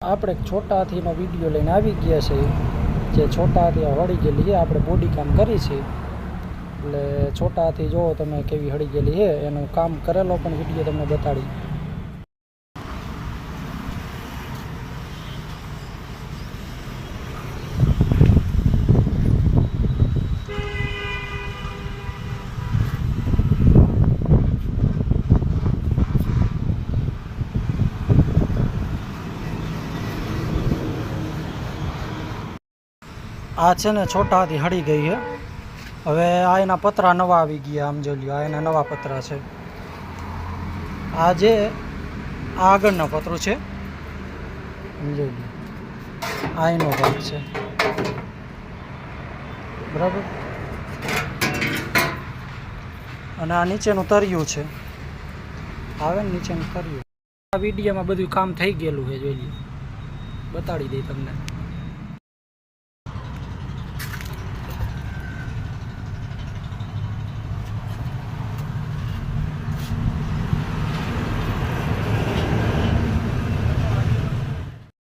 આપણે છોટા હાથીનો વિડીયો લઈને આવી ગયા છે જે છોટા હાથી હળી ગયેલી છે આપણે બોડી કામ કરી છે એટલે છોટા હાથી જોવો તમે કેવી હળી ગયેલી છે એનું કામ કરેલો પણ વિડીયો તમને બતાડી આ છે ને છોટા હાથી હળી ગઈ છે હવે આ એના પતરા નવા આવી ગયા આમ જોઈ લ્યો આ એના નવા પતરા છે આ જે આગળના પતરું છે જોઈ લ્યો આ એનો ભાગ છે બરાબર અને આ નીચેનું તરિયું છે આવે ને નીચેનું તરિયું આ વિડીયોમાં બધું કામ થઈ ગયેલું છે જોઈ લ્યો બતાડી દઈ તમને